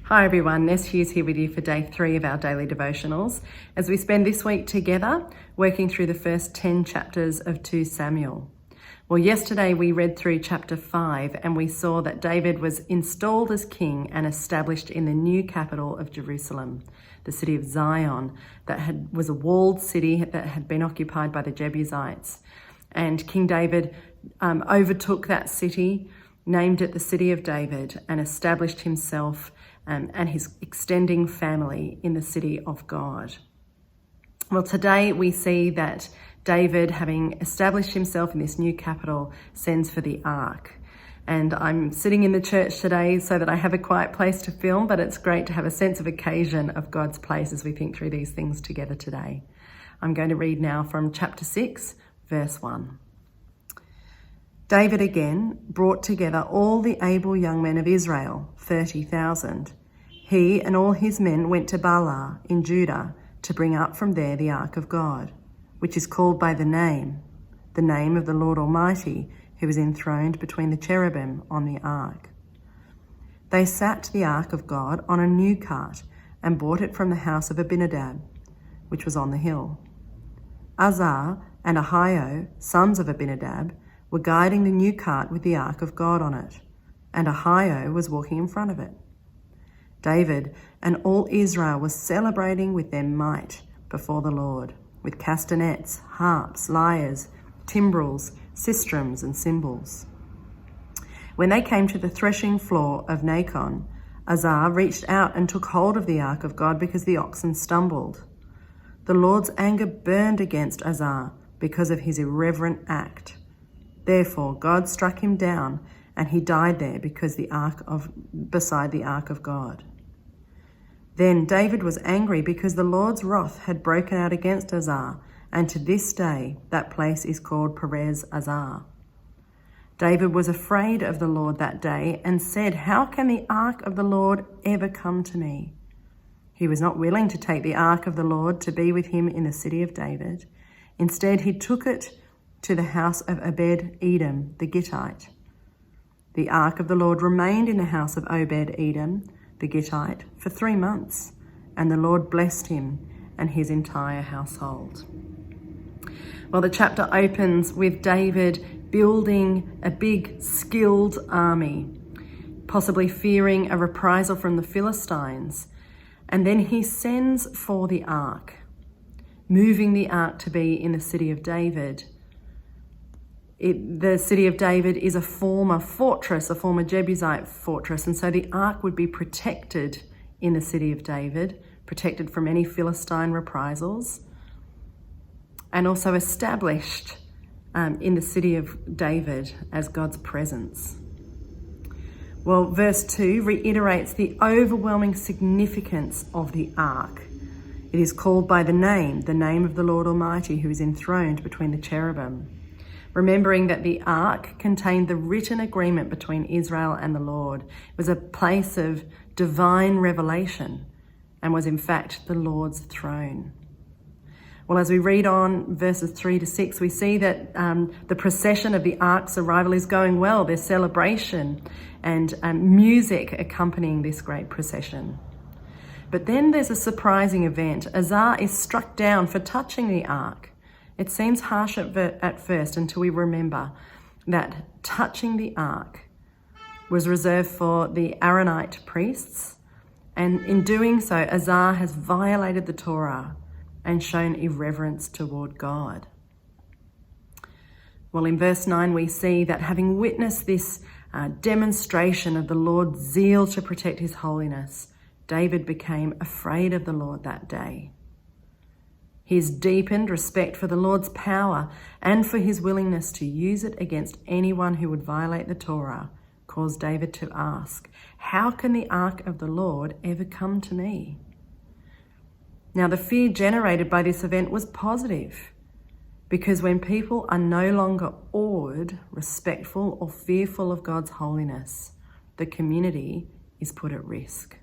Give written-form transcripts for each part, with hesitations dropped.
Hi everyone, Vanessa Hughes here with you for day 3 of our daily devotionals as we spend this week together working through the first 10 chapters of 2 Samuel. Well, yesterday we read through chapter 5 and we saw that David was installed as king and established in the new capital of Jerusalem, the city of Zion, that was a walled city that had been occupied by the Jebusites. And King David overtook that city, named it the City of David, and established himself and his extending family in the city of God. Well, today we see that David, having established himself in this new capital, sends for the ark. And I'm sitting in the church today so that I have a quiet place to film, but it's great to have a sense of occasion of God's place as we think through these things together today. I'm going to read now from chapter 6, verse 1. David again brought together all the able young men of Israel, 30,000. He and all his men went to Baalah in Judah to bring up from there the ark of God, which is called by the name of the Lord Almighty, who is enthroned between the cherubim on the ark. They sat the ark of God on a new cart and brought it from the house of Abinadab, which was on the hill. Uzzah and Ahio, sons of Abinadab, were guiding the new cart with the ark of God on it, and Ahio was walking in front of it. David and all Israel were celebrating with their might before the Lord, with castanets, harps, lyres, timbrels, sistrums, and cymbals. When they came to the threshing floor of Nacon, Uzzah reached out and took hold of the ark of God because the oxen stumbled. The Lord's anger burned against Uzzah because of his irreverent act. Therefore, God struck him down, and he died there beside the ark of God. Then David was angry because the Lord's wrath had broken out against Uzzah, and to this day that place is called Perez Uzzah. David was afraid of the Lord that day and said, "How can the ark of the Lord ever come to me?" He was not willing to take the ark of the Lord to be with him in the city of David. Instead, he took it to the house of Obed-Edom the Gittite. The ark of the Lord remained in the house of Obed-Edom the Gittite for 3 months, and the Lord blessed him and his entire household. Well, the chapter opens with David building a big, skilled army, possibly fearing a reprisal from the Philistines, and then he sends for the ark, moving the ark to be in the city of David. The city of David is a former fortress, a former Jebusite fortress, and so the ark would be protected in the city of David, protected from any Philistine reprisals, and also established in the city of David as God's presence. Well, verse 2 reiterates the overwhelming significance of the ark. It is called by the name of the Lord Almighty, who is enthroned between the cherubim. Remembering that the ark contained the written agreement between Israel and the Lord. It was a place of divine revelation and was in fact the Lord's throne. Well, as we read on verses 3 to 6, we see that the procession of the ark's arrival is going well. There's celebration and music accompanying this great procession. But then there's a surprising event. Uzzah is struck down for touching the ark. It seems harsh at first until we remember that touching the ark was reserved for the Aaronite priests, and in doing so, Uzzah has violated the Torah and shown irreverence toward God. Well, in verse 9, we see that having witnessed this demonstration of the Lord's zeal to protect his holiness, David became afraid of the Lord that day. His deepened respect for the Lord's power and for his willingness to use it against anyone who would violate the Torah caused David to ask, "How can the ark of the Lord ever come to me?" Now, the fear generated by this event was positive, because when people are no longer awed, respectful, or fearful of God's holiness, the community is put at risk.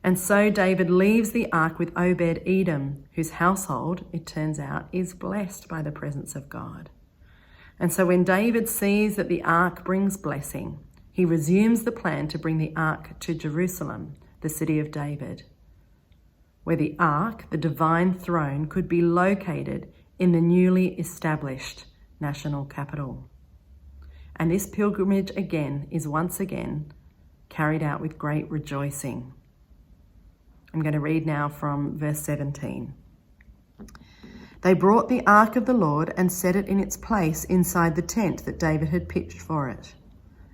And so David leaves the ark with Obed-Edom, whose household, it turns out, is blessed by the presence of God. And so when David sees that the ark brings blessing, he resumes the plan to bring the ark to Jerusalem, the city of David, where the ark, the divine throne, could be located in the newly established national capital. And this pilgrimage is once again carried out with great rejoicing. I'm going to read now from verse 17. They brought the ark of the Lord and set it in its place inside the tent that David had pitched for it.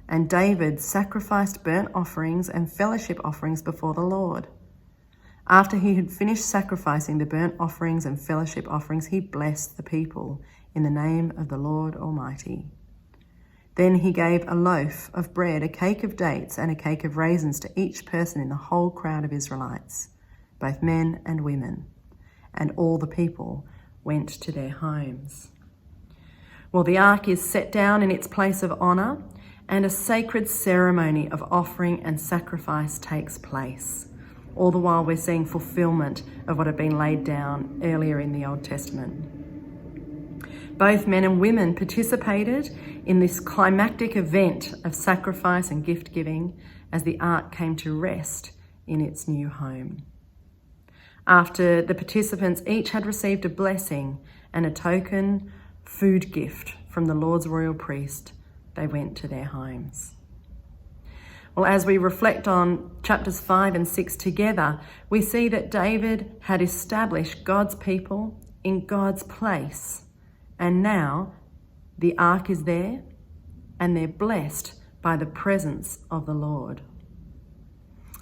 And David sacrificed burnt offerings and fellowship offerings before the Lord. After he had finished sacrificing the burnt offerings and fellowship offerings, he blessed the people in the name of the Lord Almighty. Then he gave a loaf of bread, a cake of dates, and a cake of raisins to each person in the whole crowd of Israelites, both men and women, and all the people went to their homes. Well, the ark is set down in its place of honour, and a sacred ceremony of offering and sacrifice takes place. All the while we're seeing fulfilment of what had been laid down earlier in the Old Testament. Both men and women participated in this climactic event of sacrifice and gift giving as the ark came to rest in its new home. After the participants each had received a blessing and a token food gift from the Lord's royal priest, they went to their homes. Well, as we reflect on chapters 5 and 6 together, we see that David had established God's people in God's place. And now the ark is there and they're blessed by the presence of the Lord.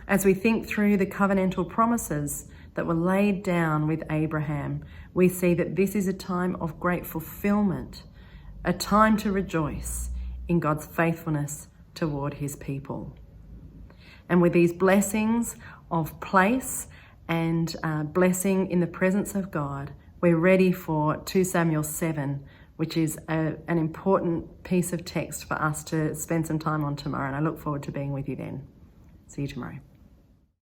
As we think through the covenantal promises that were laid down with Abraham, we see that this is a time of great fulfilment, a time to rejoice in God's faithfulness toward his people. And with these blessings of place and blessing in the presence of God, we're ready for 2 Samuel 7, which is an important piece of text for us to spend some time on tomorrow. And I look forward to being with you then. See you tomorrow.